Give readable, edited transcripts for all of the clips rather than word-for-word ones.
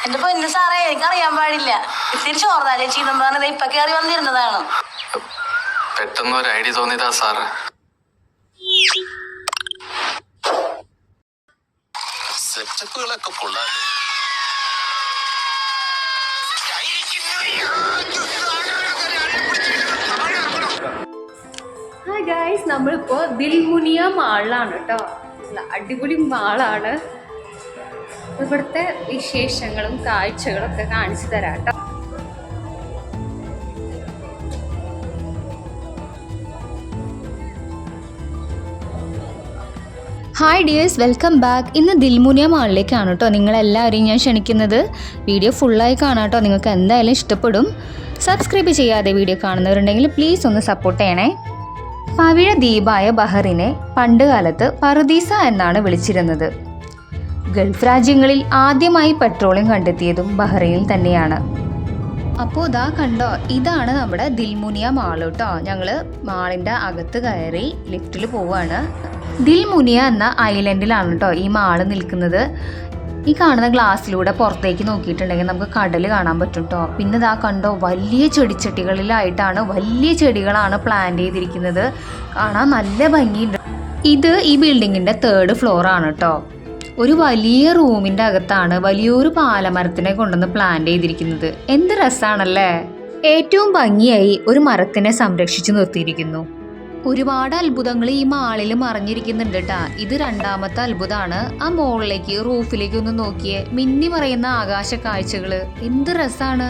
എന്റെ പൊന്നു സാറേ, എനിക്കറിയാൻ പാടില്ല. ഇത്തിരി ചോർന്നാലേ ചീതെന്ന് പറഞ്ഞത് ഇപ്പൊ കയറി വന്നിരുന്നതാണ്. പെട്ടെന്ന് ഒരു ഐഡിയ തോന്നിയതാ സാറ്. സെറ്റപ്പുകളൊക്കെ കൊള്ളാം. ഹായ് ഗൈസ്, നമ്മളിപ്പോൾ ദിൽമുനിയ മാളിലാണ് കേട്ടോ. അടിപൊളി മാളാണ്. ഇവിടുത്തെ വിശേഷങ്ങളും കാഴ്ചകളും ഒക്കെ കാണിച്ചു തരാം കേട്ടോ. Hi dears, welcome back. ഇന്ന് ദിൽമുനിയ മാളിലേക്കാണ് കേട്ടോ നിങ്ങളെല്ലാവരെയും ഞാൻ ക്ഷണിക്കുന്നത്. വീഡിയോ ഫുള്ളായി കാണാം കേട്ടോ, നിങ്ങൾക്ക് എന്തായാലും ഇഷ്ടപ്പെടും. സബ്സ്ക്രൈബ് ചെയ്യാതെ വീഡിയോ കാണുന്നവരുണ്ടെങ്കിൽ പ്ലീസ് ഒന്ന് സപ്പോർട്ട് ചെയ്യണേ. പവിഴ ദ്വീപായ ബഹറിനെ പണ്ട് കാലത്ത് പറുദീസ എന്നാണ് വിളിച്ചിരുന്നത്. ഗൾഫ് രാജ്യങ്ങളിൽ ആദ്യമായി പെട്രോളിയം കണ്ടെത്തിയതും ബഹ്റൈനിൽ തന്നെയാണ്. അപ്പോൾ ഇതാ കണ്ടോ, ഇതാണ് നമ്മുടെ ദിൽമുനിയ മാൾ കേട്ടോ. ഞങ്ങൾ മാളിൻ്റെ അകത്ത് കയറി ലിഫ്റ്റിൽ പോവുകയാണ്. ദിൽമുനിയ എന്ന ഐലൻഡിലാണ് കേട്ടോ ഈ മാള് നിൽക്കുന്നത്. ഈ കാണുന്ന ഗ്ലാസ്സിലൂടെ പുറത്തേക്ക് നോക്കിയിട്ടുണ്ടെങ്കിൽ നമുക്ക് കടൽ കാണാൻ പറ്റും കേട്ടോ. പിന്നെ ഇതാ കണ്ടോ, വലിയ ചെടിച്ചട്ടികളിലായിട്ടാണ് വലിയ ചെടികളാണ് പ്ലാന്റ് ചെയ്തിരിക്കുന്നത്. കാണാൻ നല്ല ഭംഗിയുണ്ട്. ഇത് ഈ ബിൽഡിങ്ങിൻ്റെ 3rd ഫ്ലോറാണ് കേട്ടോ. ഒരു വലിയ റൂമിൻ്റെ അകത്താണ് വലിയൊരു പാലമരത്തിനെ കൊണ്ടുവന്ന് പ്ലാന്റ് ചെയ്തിരിക്കുന്നത്. എന്ത് രസമാണല്ലേ. ഏറ്റവും ഭംഗിയായി ഒരു മരത്തിനെ സംരക്ഷിച്ചു നിർത്തിയിരിക്കുന്നു. ഒരുപാട് അത്ഭുതങ്ങൾ ഈ മാളിൽ മറഞ്ഞിരിക്കുന്നുണ്ട് കേട്ടാ. ഇത് 2ാമത്തെ അത്ഭുതമാണ്. ആ മുകളിലേക്ക് റൂഫിലേക്ക് ഒന്ന് നോക്കിയേ, മിന്നി മറയുന്ന ആകാശ കാഴ്ചകള് എന്ത് രസാണ്.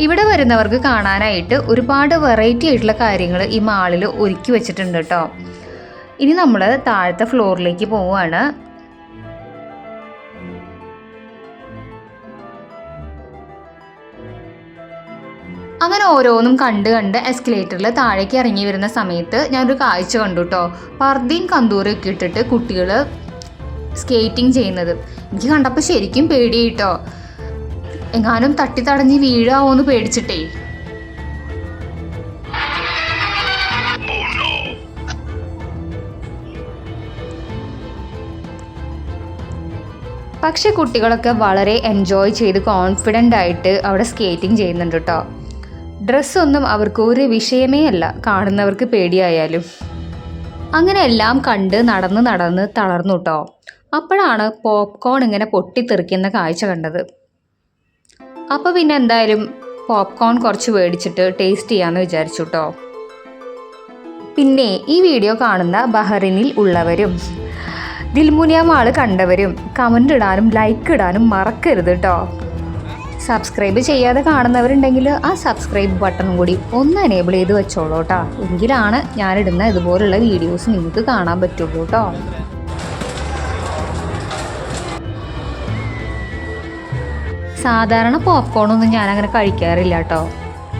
ഇവിടെ വരുന്നവർക്ക് കാണാനായിട്ട് ഒരുപാട് വെറൈറ്റി ആയിട്ടുള്ള കാര്യങ്ങൾ ഈ മാളിൽ ഒരുക്കി വെച്ചിട്ടുണ്ട് കേട്ടോ. ഇനി നമ്മൾ താഴത്തെ ഫ്ലോറിലേക്ക് പോവുകയാണ്. അങ്ങനെ ഓരോന്നും കണ്ട് എസ്കലേറ്ററിൽ താഴേക്ക് ഇറങ്ങി വരുന്ന സമയത്ത് ഞാനൊരു കാഴ്ച കണ്ടു കേട്ടോ. പർദ്ദയും കന്തൂറും ഒക്കെ ഇട്ടിട്ട് കുട്ടികൾ സ്കേറ്റിംഗ് ചെയ്യുന്നത് എനിക്ക് കണ്ടപ്പോൾ ശരിക്കും പേടിയായിട്ടോ. എങ്ങാനും തട്ടിത്തടഞ്ഞ് വീഴാവോന്ന് പേടിച്ചിട്ടേ. പക്ഷെ കുട്ടികളൊക്കെ വളരെ എൻജോയ് ചെയ്ത് കോൺഫിഡൻ്റ് ആയിട്ട് അവിടെ സ്കേറ്റിംഗ് ചെയ്യുന്നുണ്ട് കേട്ടോ. ഡ്രസ്സൊന്നും അവർക്ക് ഒരു വിഷയമേ അല്ല, കാണുന്നവർക്ക് പേടിയായാലും. അങ്ങനെ എല്ലാം കണ്ട് നടന്ന് തളർന്നു കേട്ടോ. അപ്പോഴാണ് പോപ്കോൺ ഇങ്ങനെ പൊട്ടിത്തെറിക്കുന്ന കാഴ്ച കണ്ടത്. അപ്പോൾ പിന്നെ എന്തായാലും പോപ്കോൺ കുറച്ച് മേടിച്ചിട്ട് ടേസ്റ്റ് ചെയ്യാമെന്ന് വിചാരിച്ചു കേട്ടോ. പിന്നെ ഈ വീഡിയോ കാണുന്ന ബഹ്റിനിൽ ഉള്ളവരും ദിൽമുനിയ മാള് കണ്ടവരും കമൻ്റ് ഇടാനും ലൈക്ക് ഇടാനും മറക്കരുത് കേട്ടോ. സബ്സ്ക്രൈബ് ചെയ്യാതെ കാണുന്നവരുണ്ടെങ്കിൽ ആ സബ്സ്ക്രൈബ് ബട്ടണും കൂടി ഒന്ന് എനേബിൾ ചെയ്ത് വെച്ചോളൂ കേട്ടോ. എങ്കിലാണ് ഞാനിടുന്ന ഇതുപോലുള്ള വീഡിയോസ് നിങ്ങൾക്ക് കാണാൻ പറ്റുള്ളൂ കേട്ടോ. സാധാരണ പോപ്കോണൊന്നും ഞാനങ്ങനെ കഴിക്കാറില്ല കേട്ടോ.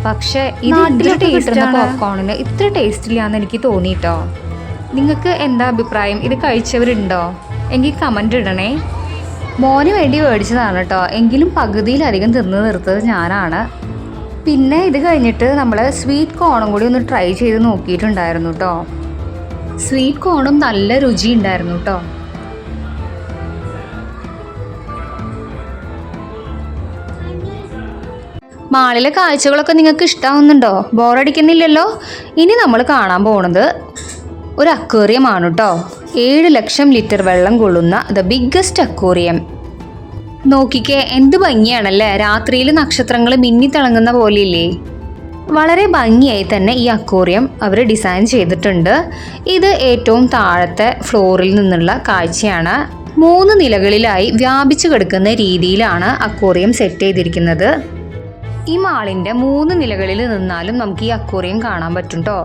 പക്ഷേ ഇത് ടേസ്റ്റ് പോപ്കോണിന് ഇത്ര ടേസ്റ്റ് ഇല്ലാന്ന് എനിക്ക് തോന്നിട്ടോ. നിങ്ങൾക്ക് എന്താ അഭിപ്രായം? ഇത് കഴിച്ചവരുണ്ടോ? എങ്കിൽ കമൻ്റ് ഇടണേ. മോന് വേണ്ടി മേടിച്ചതാണ് കേട്ടോ, എങ്കിലും പകുതിയിലധികം തിന്ന് നിർത്തത് ഞാനാണ്. പിന്നെ ഇത് കഴിഞ്ഞിട്ട് നമ്മൾ സ്വീറ്റ് കോണും കൂടി ഒന്ന് ട്രൈ ചെയ്ത് നോക്കിയിട്ടുണ്ടായിരുന്നു കേട്ടോ. സ്വീറ്റ് കോണും നല്ല രുചി ഉണ്ടായിരുന്നു കേട്ടോ. മാളിലെ കാഴ്ചകളൊക്കെ നിങ്ങൾക്ക് ഇഷ്ടമാവുന്നുണ്ടോ? ബോറടിക്കുന്നില്ലല്ലോ. ഇനി നമ്മൾ കാണാൻ പോകുന്നത് ഒരു അക്വേറിയമാണ് കേട്ടോ. 7 ലക്ഷം ലിറ്റർ വെള്ളം കൊള്ളുന്ന ദ ബിഗ്ഗസ്റ്റ് അക്വേറിയം. നോക്കിക്കേ, എന്ത് ഭംഗിയാണല്ലേ. രാത്രിയിൽ നക്ഷത്രങ്ങൾ മിന്നിത്തിളങ്ങുന്ന പോലെയില്ലേ. വളരെ ഭംഗിയായി തന്നെ ഈ അക്വേറിയം അവർ ഡിസൈൻ ചെയ്തിട്ടുണ്ട്. ഇത് ഏറ്റവും താഴത്തെ ഫ്ലോറിൽ നിന്നുള്ള കാഴ്ചയാണ്. 3 നിലകളിലായി വ്യാപിച്ചു കിടക്കുന്ന രീതിയിലാണ് അക്വേറിയം സെറ്റ് ചെയ്തിരിക്കുന്നത്. ഈ മാളിൻ്റെ 3 നിലകളിൽ നിന്നാലും നമുക്ക് ഈ അക്വേറിയം കാണാൻ പറ്റും കേട്ടോ.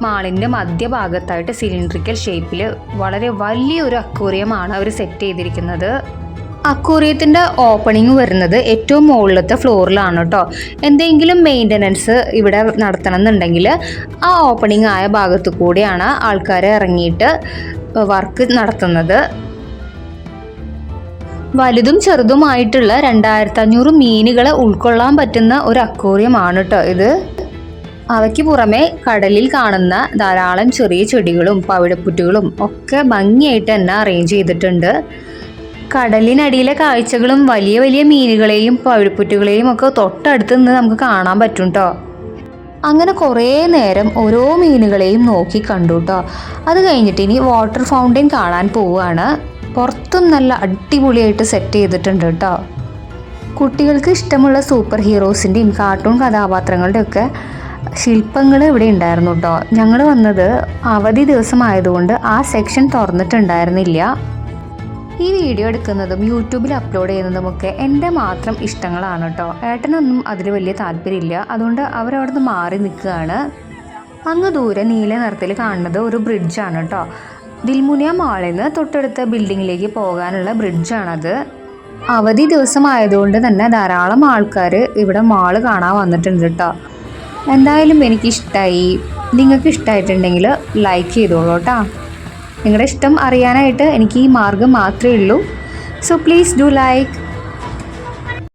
മാളിൻ്റെ മധ്യഭാഗത്തായിട്ട് സിലിണ്ടറിക്കൽ ഷേപ്പിൽ വളരെ വലിയൊരു അക്വേറിയമാണ് അവർ സെറ്റ് ചെയ്തിരിക്കുന്നത്. അക്വേറിയത്തിൻ്റെ ഓപ്പണിങ് വരുന്നത് ഏറ്റവും മുകളിലത്തെ ഫ്ലോറിലാണ് കേട്ടോ. എന്തെങ്കിലും മെയിൻ്റനൻസ് ഇവിടെ നടത്തണം എന്നുണ്ടെങ്കിൽ ആ ഓപ്പണിങ് ആയ ഭാഗത്തു കൂടിയാണ് ആൾക്കാർ ഇറങ്ങിയിട്ട് വർക്ക് നടത്തുന്നത്. വലുതും ചെറുതുമായിട്ടുള്ള 2500 മീനുകളെ ഉൾക്കൊള്ളാൻ പറ്റുന്ന ഒരു അക്വേറിയമാണ് കേട്ടോ ഇത്. അവയ്ക്ക് പുറമെ കടലിൽ കാണുന്ന ധാരാളം ചെറിയ ചെടികളും പവിഴപ്പുറ്റുകളും ഒക്കെ ഭംഗിയായിട്ട് തന്നെ അറേഞ്ച് ചെയ്തിട്ടുണ്ട്. കടലിനടിയിലെ കാഴ്ചകളും വലിയ വലിയ മീനുകളെയും പവിഴപ്പുറ്റുകളെയും ഒക്കെ തൊട്ടടുത്ത് നിന്ന് നമുക്ക് കാണാൻ പറ്റും കേട്ടോ. അങ്ങനെ കുറേ നേരം ഓരോ മീനുകളെയും നോക്കി കണ്ടു കേട്ടോ. അത് കഴിഞ്ഞിട്ട് ഇനി വാട്ടർ ഫൗണ്ടെയിൻ കാണാൻ പോവുകയാണ്. പുറത്തും നല്ല അടിപൊളിയായിട്ട് സെറ്റ് ചെയ്തിട്ടുണ്ട് കേട്ടോ. കുട്ടികൾക്ക് ഇഷ്ടമുള്ള സൂപ്പർ ഹീറോസിൻ്റെയും കാർട്ടൂൺ കഥാപാത്രങ്ങളുടെയൊക്കെ ശില്പങ്ങൾ ഇവിടെ ഉണ്ടായിരുന്നു കേട്ടോ. ഞങ്ങൾ വന്നത് അവധി ദിവസമായതുകൊണ്ട് ആ സെക്ഷൻ തുറന്നിട്ടുണ്ടായിരുന്നില്ല. ഈ വീഡിയോ എടുക്കുന്നതും യൂട്യൂബിൽ അപ്ലോഡ് ചെയ്യുന്നതുമൊക്കെ എൻ്റെ മാത്രം ഇഷ്ടങ്ങളാണ് കേട്ടോ. ഏട്ടനൊന്നും അതിൽ വലിയ താല്പര്യമില്ല. അതുകൊണ്ട് അവരവിടുന്ന് മാറി നിൽക്കുകയാണ്. അങ്ങ് ദൂരെ നീല നിറത്തിൽ കാണുന്നത് ഒരു ബ്രിഡ്ജാണ് കേട്ടോ. ദിൽമുനിയ മാളിൽ നിന്ന് തൊട്ടടുത്ത ബിൽഡിങ്ങിലേക്ക് പോകാനുള്ള ബ്രിഡ്ജാണത്. അവധി ദിവസമായതുകൊണ്ട് തന്നെ ധാരാളം ആൾക്കാർ ഇവിടെ മാള് കാണാൻ വന്നിട്ടുണ്ട് കേട്ടോ. എന്തായാലും എനിക്കിഷ്ടമായി. നിങ്ങൾക്ക് ഇഷ്ടമായിട്ടുണ്ടെങ്കിൽ ലൈക്ക് ചെയ്തോളൂ കേട്ടോ. നിങ്ങളുടെ ഇഷ്ടം അറിയാനായിട്ട് എനിക്ക് ഈ മാർഗ്ഗം മാത്രമേ ഉള്ളൂ. So please do like.